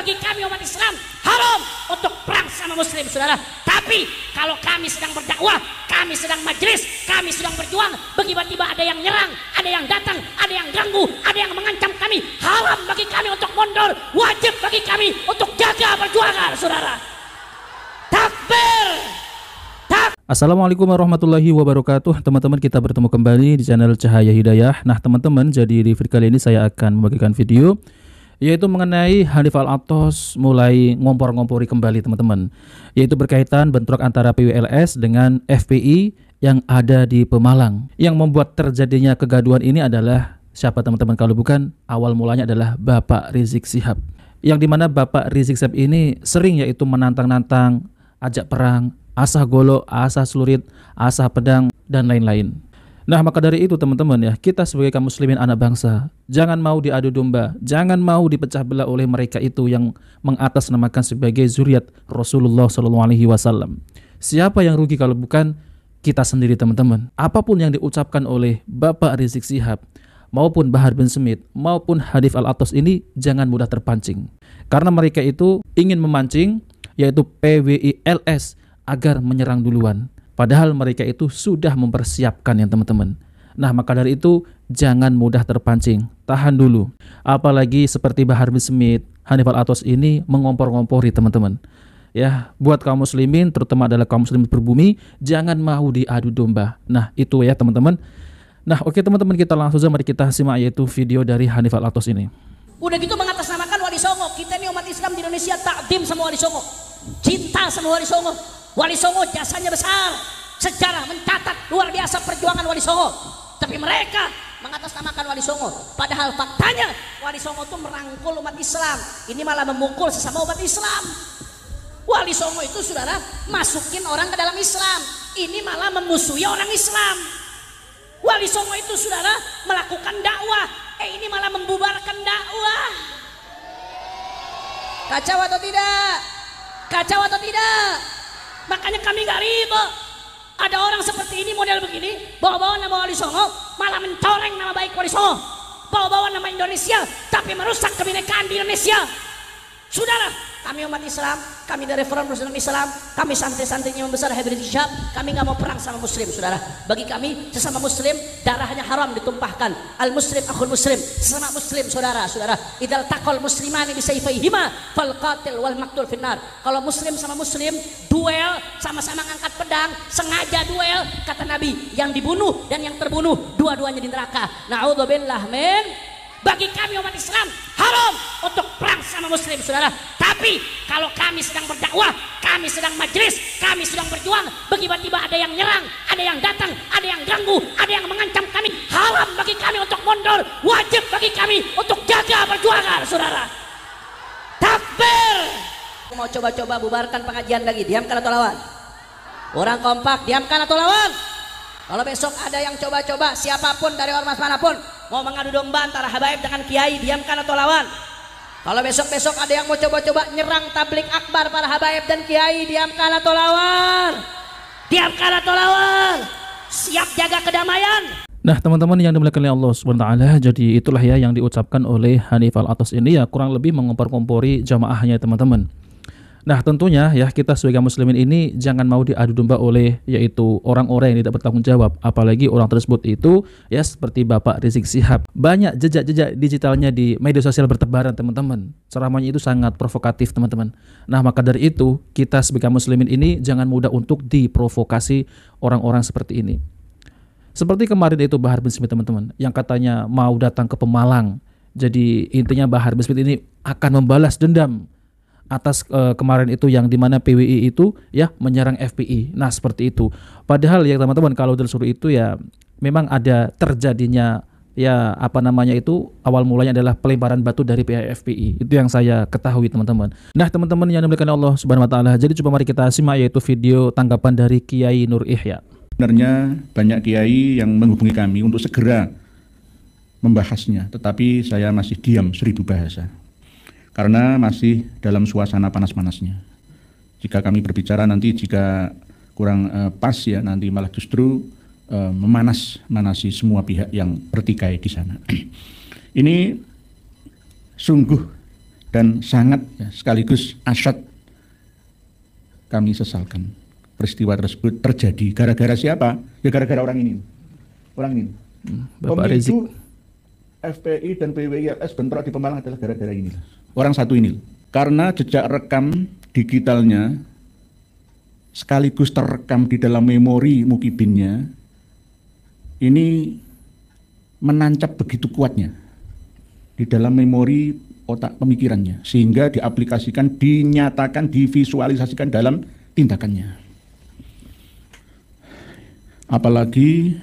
Bagi kami umat Islam haram untuk perang sama muslim, saudara. Tapi kalau kami sedang berdakwah, kami sedang majelis, kami sedang berjuang, tiba-tiba ada yang nyerang, ada yang datang, ada yang ganggu, ada yang mengancam kami, haram bagi kami untuk mundur, wajib bagi kami untuk jaga perjuangan, saudara. Takbir. Assalamualaikum warahmatullahi wabarakatuh. Teman-teman, kita bertemu kembali di channel Cahaya Hidayah. Nah teman-teman, jadi di video kali ini saya akan membagikan video yaitu mengenai Hanif Al-Athos mulai ngompor-ngompori kembali teman-teman, yaitu berkaitan bentrok antara PWLS dengan FPI yang ada di Pemalang. Yang membuat terjadinya kegaduhan ini adalah siapa teman-teman kalau bukan awal mulanya adalah Bapak Rizik Syihab, yang dimana Bapak Rizik Syihab ini sering yaitu menantang-nantang, ajak perang, asah golok, asah celurit, asah pedang, dan lain-lain. Nah maka dari itu teman-teman ya, kita sebagai kaum muslimin anak bangsa, jangan mau diadu domba, jangan mau dipecah belah oleh mereka itu yang mengatasnamakan sebagai zuriat Rasulullah SAW. Siapa yang rugi kalau bukan kita sendiri teman-teman. Apapun yang diucapkan oleh Bapak Rizik Syihab maupun Bahar bin Smith maupun Hanif Al-Athos ini jangan mudah terpancing, karena mereka itu ingin memancing yaitu PWILS agar menyerang duluan. Padahal mereka itu sudah mempersiapkan ya teman-teman. Nah maka dari itu jangan mudah terpancing, tahan dulu. Apalagi seperti Bahar bin Smith, Hanif Al-Athos ini mengompor-ngompori teman-teman. Ya, buat kaum muslimin terutama adalah kaum muslimin berbumi, jangan mau diadu domba. Nah itu ya teman-teman. Nah oke teman-teman, kita langsung saja mari kita simak yaitu video dari Hanif Al-Athos ini. Udah gitu mengatasnamakan Wali Songo. Kita ini umat Islam di Indonesia takdim sama Wali Songo, cinta sama Wali Songo. Wali Songo jasanya besar, sejarah mencatat luar biasa perjuangan Wali Songo. Tapi mereka mengatasnamakan Wali Songo, padahal faktanya Wali Songo itu merangkul umat Islam. Ini malah memukul sesama umat Islam. Wali Songo itu saudara masukin orang ke dalam Islam, ini malah memusuhi orang Islam. Wali Songo itu saudara melakukan dakwah, ini malah membubarkan dakwah. Kacau atau tidak? Kacau atau tidak? Makanya kami gak riba ada orang seperti ini, model begini, bawa-bawa nama Wali Songo, malah mencoreng nama baik Wali Songo, bawa-bawa nama Indonesia tapi merusak kebinekaan di Indonesia. Saudara, kami umat Islam, kami dari Forum Muslim Islam, kami santri-santrinya yang besar Habib Rizik Syihab, kami gak mau perang sama muslim saudara. Bagi kami sesama muslim darahnya haram ditumpahkan. Al muslim akhul muslim, sesama muslim saudara-saudara. Idal taqal muslimani bisayfayhima fal qatil wal maqtul finnar. Kalau muslim sama muslim duel, sama-sama ngangkat pedang, sengaja duel, kata Nabi, yang dibunuh dan yang terbunuh dua-duanya di neraka. Na'udzubillah min. Bagi kami umat Islam haram untuk perang sama muslim saudara. Tapi kalau kami sedang berdakwah, kami sedang majelis, kami sedang berjuang, tiba-tiba ada yang nyerang, ada yang datang, ada yang ganggu, ada yang mengancam kami, haram bagi kami untuk mundur, wajib bagi kami untuk jaga perjuangan saudara. Takbir. Aku mau coba-coba bubarkan pengajian lagi, diamkan atau lawan? Orang kompak, diamkan atau lawan? Kalau besok ada yang coba-coba, siapapun dari ormas manapun mau mengadu domba antara habaib dengan kiai, diamkan atau lawan? Kalau besok-besok ada yang mau coba-coba nyerang tablik akbar para habaib dan kiai, diamkan atau lawan? Diamkan atau lawan? Siap jaga kedamaian. Nah teman-teman yang dimuliakan oleh Allah SWT, jadi itulah ya yang diucapkan oleh Hanif Al-Athos ini ya, kurang lebih mengompor-kompori jamaahnya teman-teman. Nah tentunya ya kita sebagai muslimin ini jangan mau diadu domba oleh yaitu orang-orang yang tidak bertanggung jawab. Apalagi orang tersebut itu ya seperti Bapak Rizik Syihab. Banyak jejak-jejak digitalnya di media sosial bertebaran teman-teman. Ceramahnya itu sangat provokatif teman-teman. Nah maka dari itu kita sebagai muslimin ini jangan mudah untuk diprovokasi orang-orang seperti ini. Seperti kemarin itu Bahar bin Smith teman-teman, yang katanya mau datang ke Pemalang. Jadi intinya Bahar bin Smith ini akan membalas dendam atas kemarin itu yang dimana PWI itu ya menyerang FPI. Nah seperti itu. Padahal ya teman-teman kalau dari suruh itu ya memang ada terjadinya ya apa namanya itu awal mulanya adalah pelemparan batu dari pihak FPI. Itu yang saya ketahui teman-teman. Nah teman-teman yang dimuliakan Allah Subhanahu Wa Taala. Jadi coba mari kita simak yaitu video tanggapan dari Kiai Nur Ihya. Sebenarnya banyak kiai yang menghubungi kami untuk segera membahasnya, tetapi saya masih diam 1000 bahasa. Karena masih dalam suasana panas-panasnya. Jika kami berbicara nanti jika kurang pas ya nanti malah justru memanas-manasi semua pihak yang bertikai di sana. Ini sungguh dan sangat sekaligus asyad kami sesalkan. Peristiwa tersebut terjadi gara-gara siapa? Ya gara-gara orang ini. Orang ini. Bapak Rizik. FPI dan PWILS bentrok di Pemalang adalah gara-gara ini. Orang satu ini. Karena jejak rekam digitalnya sekaligus terekam di dalam memori mukibinnya, ini menancap begitu kuatnya di dalam memori otak pemikirannya, sehingga diaplikasikan, dinyatakan, divisualisasikan dalam tindakannya. Apalagi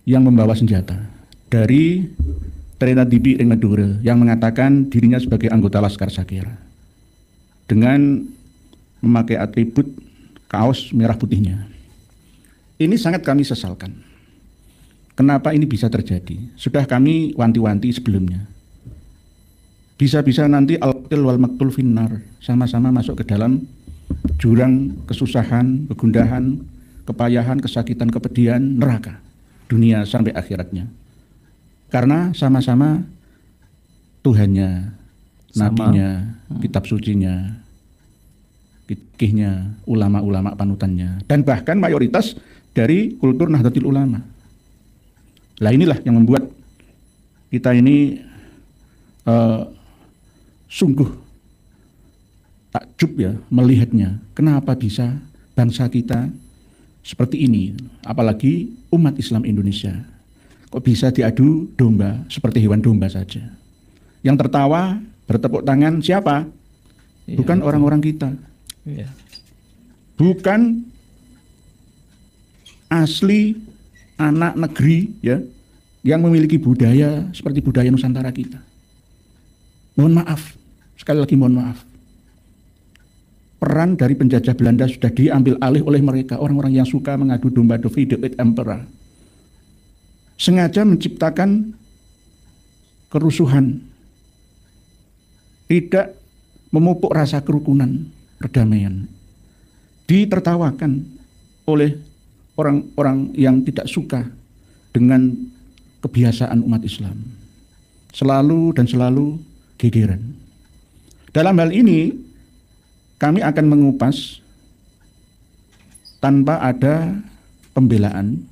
yang membawa senjata dari Trena Dipi Ring Madura yang mengatakan dirinya sebagai anggota Laskar Sakera dengan memakai atribut kaos merah putihnya. Ini sangat kami sesalkan. Kenapa ini bisa terjadi? Sudah kami wanti-wanti sebelumnya. Bisa-bisa nanti al-qatil wal maqtul finnar, sama-sama masuk ke dalam jurang kesusahan, kegundahan, kepayahan, kesakitan, kepedihan, neraka, dunia sampai akhiratnya. Karena sama-sama Tuhannya, nabinya, kitab sucinya, fikihnya, ulama-ulama panutannya, dan bahkan mayoritas dari kultur Nahdlatul Ulama. Lah inilah yang membuat kita ini sungguh takjub ya melihatnya. Kenapa bisa bangsa kita seperti ini, apalagi umat Islam Indonesia, kok bisa diadu domba seperti hewan domba saja. Yang tertawa, bertepuk tangan siapa? Bukan orang-orang kita. Bukan asli anak negeri ya yang memiliki budaya seperti budaya Nusantara kita. Mohon maaf, sekali lagi mohon maaf. Peran dari penjajah Belanda sudah diambil alih oleh mereka, orang-orang yang suka mengadu domba Davide et Impera. Sengaja menciptakan kerusuhan, tidak memupuk rasa kerukunan, perdamaian, ditertawakan oleh orang-orang yang tidak suka dengan kebiasaan umat Islam, selalu dan selalu gegeran. Dalam hal ini kami akan mengupas tanpa ada pembelaan,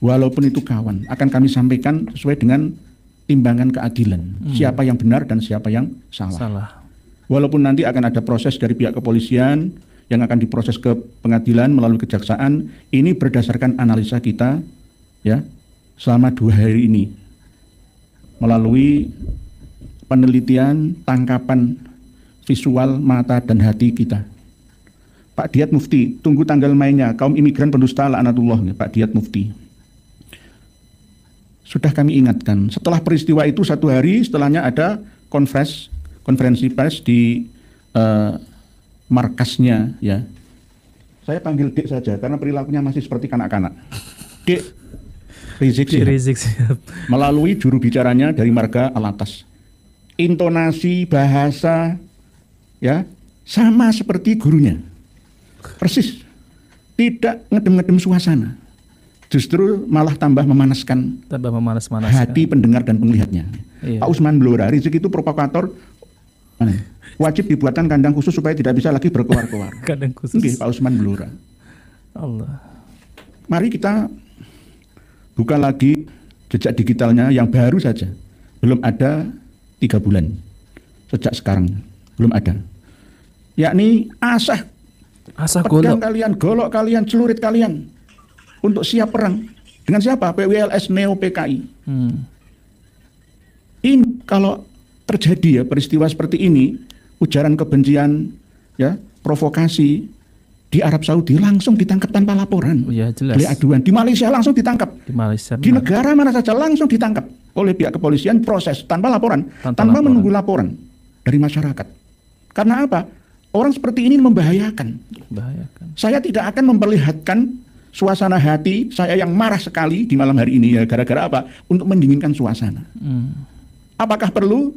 walaupun itu kawan, akan kami sampaikan sesuai dengan timbangan keadilan, siapa yang benar dan siapa yang salah. Walaupun nanti akan ada proses dari pihak kepolisian yang akan diproses ke pengadilan melalui kejaksaan, ini berdasarkan analisa kita ya selama 2 hari ini melalui penelitian tangkapan visual mata dan hati kita. Pak Diyat Mufti, tunggu tanggal mainnya kaum imigran pendusta laknatullah, Pak Diyat Mufti. Sudah kami ingatkan, setelah peristiwa itu 1 hari setelahnya ada konferensi pers di markasnya ya. Saya panggil Dik saja karena perilakunya masih seperti kanak-kanak. Dik Rizik siap. Melalui juru bicaranya dari marga Alatas. Intonasi bahasa ya sama seperti gurunya. Persis. Tidak ngedem-ngedem suasana. Justru malah tambah memanas-manas hati pendengar dan penglihatnya. Iya. Pak Usman Blora, Rizik itu provokator, wajib dibuatkan kandang khusus supaya tidak bisa lagi berkoar-koar. Kandang khusus. Oke, Pak Usman Blora. Allah. Mari kita buka lagi jejak digitalnya yang baru saja, belum ada 3 bulan sejak sekarang, belum ada. Yakni asah pedang kalian, golok kalian, celurit kalian untuk siap perang dengan siapa? PWLS Neo PKI. Ini kalau terjadi ya peristiwa seperti ini, ujaran kebencian, ya provokasi di Arab Saudi langsung ditangkap tanpa laporan. Ya, jelas. Oleh aduan di Malaysia langsung ditangkap. Di negara mana saja langsung ditangkap oleh pihak kepolisian, proses tanpa laporan, tanpa menunggu laporan dari masyarakat. Karena apa? Orang seperti ini membahayakan. Saya tidak akan memperlihatkan suasana hati saya yang marah sekali di malam hari ini ya gara-gara apa? Untuk mendinginkan suasana. Apakah perlu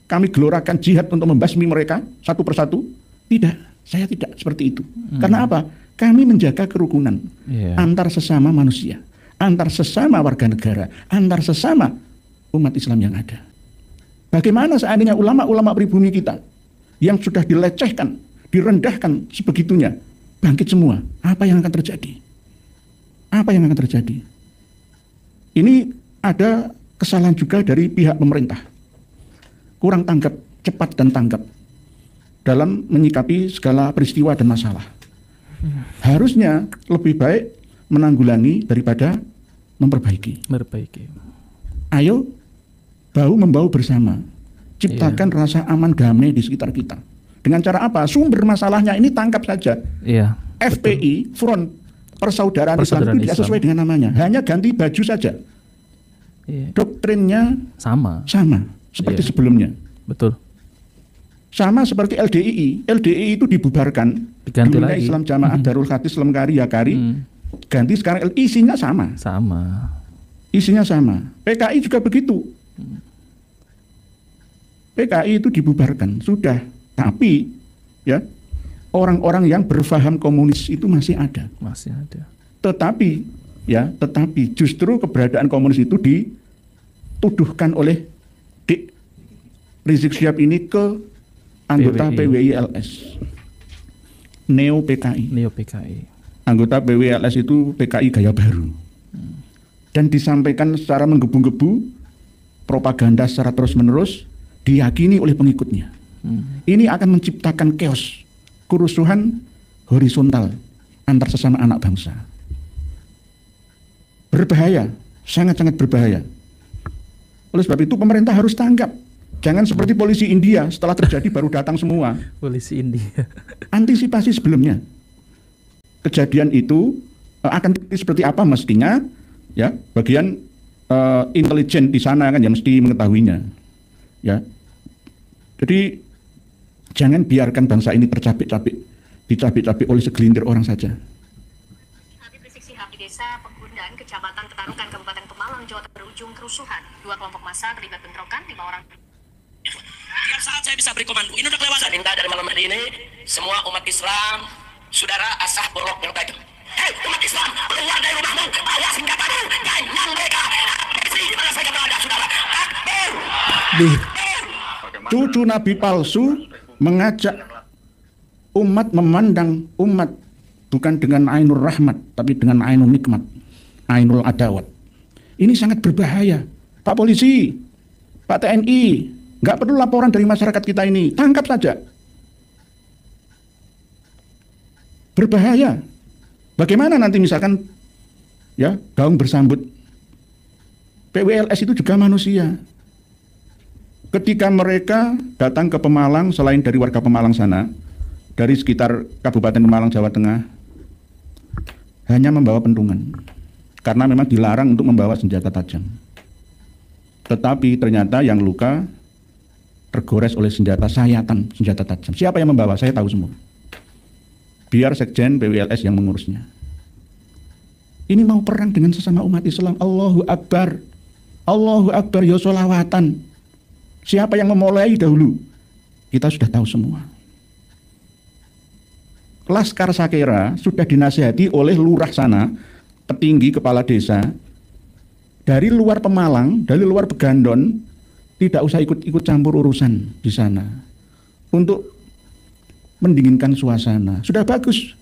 kami gelorakan jihad untuk membasmi mereka satu persatu? Tidak, saya tidak seperti itu. Karena apa? Kami menjaga kerukunan antar sesama manusia, antar sesama warga negara, antar sesama umat Islam yang ada. Bagaimana seandainya ulama-ulama pribumi kita yang sudah dilecehkan, direndahkan sebegitunya, bangkit semua? Apa yang akan terjadi? Apa yang akan terjadi? Ini ada kesalahan juga dari pihak pemerintah. Kurang tanggap, cepat dan tanggap dalam menyikapi segala peristiwa dan masalah. Harusnya lebih baik menanggulangi daripada memperbaiki. Ayo bahu-membahu bersama, ciptakan rasa aman damai di sekitar kita. Dengan cara apa? Sumber masalahnya ini tangkap saja. FPI, Front Persaudaraan Islam itu tidak sesuai dengan namanya, hanya ganti baju saja. Doktrinnya sama seperti sebelumnya. Betul. Sama seperti LDII. LDII itu dibubarkan, diganti dulunya lagi. Islam Jamaah Darul Hadis Lemkari Yakari, ganti sekarang isinya sama. Isinya sama. PKI juga begitu. PKI itu dibubarkan, sudah. Tapi ya, orang-orang yang berfaham komunis itu masih ada. Tetapi justru keberadaan komunis itu dituduhkan oleh Dik Rizik Syihab ini ke anggota PWI-LS. Neo PKI. Anggota PWI-LS itu PKI gaya baru. Dan disampaikan secara menggebu-gebu, propaganda secara terus-menerus, diyakini oleh pengikutnya. Ini akan menciptakan chaos, kerusuhan horizontal antar sesama anak bangsa. Berbahaya, sangat-sangat berbahaya. Oleh sebab itu pemerintah harus tanggap. Jangan seperti polisi India, setelah terjadi baru datang semua. Polisi India. Antisipasi sebelumnya. Kejadian itu akan seperti apa mestinya, ya, bagian intelijen di sana kan yang mesti mengetahuinya. Ya. Jadi jangan biarkan bangsa ini dicabik-cabik oleh segelintir orang saja. Habib Rizik Syihab di Desa Pegundan, Kecamatan Petarukan, Kabupaten Pemalang, Jawa Tengah berujung kerusuhan. 2 kelompok massa terlibat bentrokan, 5 orang. Dengan saat saya bisa beri komando, ini udah kelewatan. Saya minta dari malam hari ini, semua umat Islam, saudara asah borok yang tajam. Hei umat Islam, keluar dari rumahmu, bawa senjatamu, ganyang mereka. Di mana saja berada, saudara. Takbir. Cucu Nabi palsu mengajak umat memandang umat bukan dengan ainul rahmat, tapi dengan ainul nikmat, ainul adawat. Ini sangat berbahaya. Pak Polisi, Pak TNI, nggak perlu laporan dari masyarakat kita ini, tangkap saja. Berbahaya. Bagaimana nanti misalkan ya gaung bersambut? PWLS itu juga manusia. Ketika mereka datang ke Pemalang, selain dari warga Pemalang sana, dari sekitar Kabupaten Pemalang, Jawa Tengah, hanya membawa pentungan. Karena memang dilarang untuk membawa senjata tajam. Tetapi ternyata yang luka tergores oleh senjata sayatan, senjata tajam. Siapa yang membawa? Saya tahu semua. Biar Sekjen PWLS yang mengurusnya. Ini mau perang dengan sesama umat Islam. Allahu Akbar. Allahu Akbar, ya sholawatan. Siapa yang memulai dahulu? Kita sudah tahu semua. Laskar Sakera sudah dinasihati oleh lurah sana, petinggi kepala desa, dari luar Pemalang, dari luar Begandon, tidak usah ikut campur urusan di sana. Untuk mendinginkan suasana. Sudah bagus.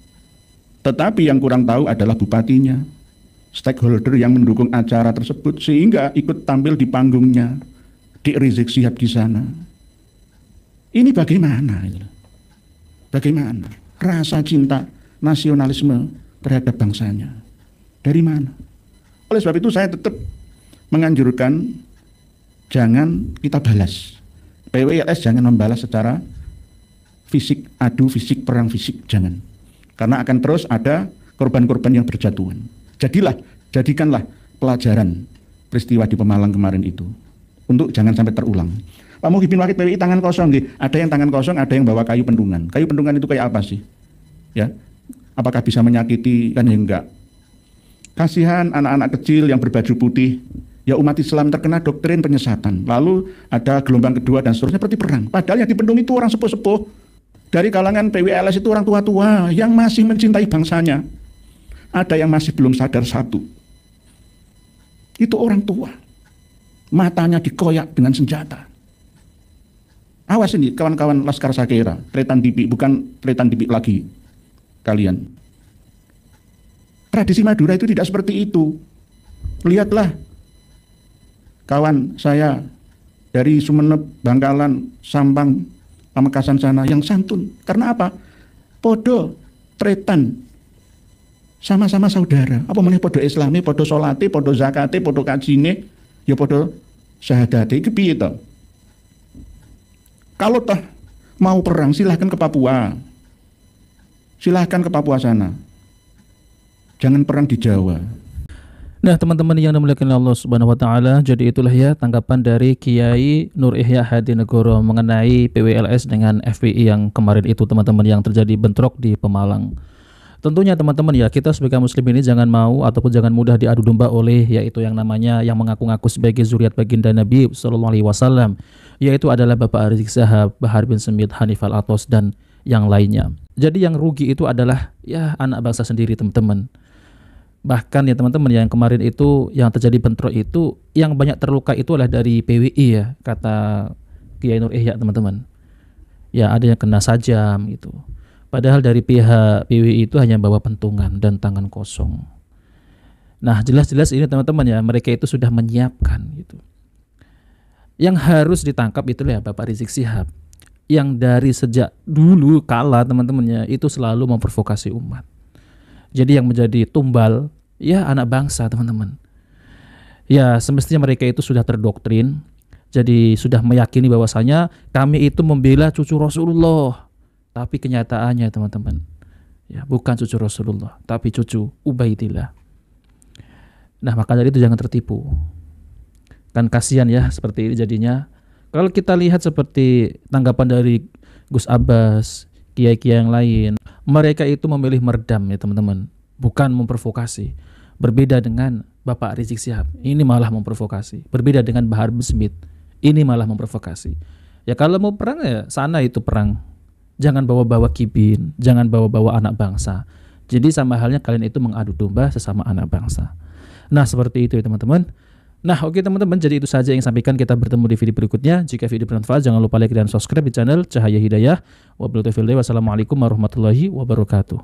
Tetapi yang kurang tahu adalah bupatinya, stakeholder yang mendukung acara tersebut, sehingga ikut tampil di panggungnya. Dik Rizik Syihab di sana. Ini bagaimana? Bagaimana rasa cinta nasionalisme terhadap bangsanya? Dari mana? Oleh sebab itu saya tetap menganjurkan jangan kita balas. PWLS jangan membalas secara fisik, adu fisik, perang fisik, jangan. Karena akan terus ada korban-korban yang berjatuhan. Jadikanlah pelajaran peristiwa di Pemalang kemarin itu. Untuk jangan sampai terulang. Pak Muhyiddin Wakid PWI tangan kosong, ada yang tangan kosong, ada yang bawa kayu pentungan. Kayu pentungan itu kayak apa sih? Ya, apakah bisa menyakiti? Kan ya enggak. Kasihan anak-anak kecil yang berbaju putih. Ya umat Islam terkena doktrin penyesatan. Lalu ada gelombang kedua dan seterusnya seperti perang. Padahal yang dipentung itu orang sepuh-sepuh. Dari kalangan PWLS itu orang tua-tua yang masih mencintai bangsanya. Ada yang masih belum sadar satu. Itu orang tua. Matanya dikoyak dengan senjata. Awas ini kawan-kawan Laskar Sakera, Tretan Tipik, bukan Tretan Tipik lagi kalian. Tradisi Madura itu tidak seperti itu. Lihatlah kawan saya dari Sumeneb, Bangkalan, Sampang, Pamekasan sana yang santun. Karena apa? Podo Tretan, sama-sama saudara. Apa meneh podo Islami, podo solate, podo zakate, podo kajine, ya podo syahadate. Iki piye to? Kalau toh mau perang silahkan ke Papua. Silahkan ke Papua sana. Jangan perang di Jawa. Nah, teman-teman yang dimuliakan Allah Subhanahu wa taala, jadi itulah ya tanggapan dari Kiai Nur Ihya Hadinegoro mengenai PWLS dengan FPI yang kemarin itu, teman-teman, yang terjadi bentrok di Pemalang. Tentunya teman-teman ya, kita sebagai muslim ini jangan mau ataupun jangan mudah diadu domba oleh yaitu yang namanya yang mengaku-ngaku sebagai zuriat baginda Nabi sallallahu alaihi wasallam, yaitu adalah Bapak Rizik Syihab, Bahar bin Smith, Hanif Al-Athos dan yang lainnya. Jadi yang rugi itu adalah ya anak bangsa sendiri, teman-teman. Bahkan ya teman-teman, yang kemarin itu yang terjadi bentrok itu yang banyak terluka itu adalah dari PWI ya, kata Kiai Nur Ihya, teman-teman. Ya ada yang kena sajam gitu. Padahal dari pihak PWI itu hanya bawa pentungan dan tangan kosong. Nah, jelas-jelas ini teman-teman ya, mereka itu sudah menyiapkan gitu. Yang harus ditangkap itulah ya Bapak Rizik Syihab, yang dari sejak dulu kala teman-temannya itu selalu memprovokasi umat. Jadi yang menjadi tumbal ya anak bangsa, teman-teman. Ya semestinya mereka itu sudah terdoktrin, jadi sudah meyakini bahwasanya kami itu membela cucu Rasulullah. Tapi kenyataannya teman-teman, ya bukan cucu Rasulullah, tapi cucu Ubaidillah. Nah maka dari itu jangan tertipu. Kan kasihan ya seperti ini jadinya. Kalau kita lihat seperti tanggapan dari Gus Abbas, kiai-kiai yang lain, mereka itu memilih meredam ya teman-teman, bukan memprovokasi. Berbeda dengan Bapak Rizik Syihab, ini malah memprovokasi. Berbeda dengan Bahar bin Smith, ini malah memprovokasi. Ya kalau mau perang ya sana itu perang. Jangan bawa-bawa kibin, jangan bawa-bawa anak bangsa. Jadi sama halnya kalian itu mengadu domba sesama anak bangsa. Nah seperti itu ya teman-teman. Nah oke teman-teman, jadi itu saja yang sampaikan. Kita bertemu di video berikutnya. Jika video bermanfaat jangan lupa like dan subscribe di channel Cahaya Hidayah. Wassalamualaikum warahmatullahi wabarakatuh.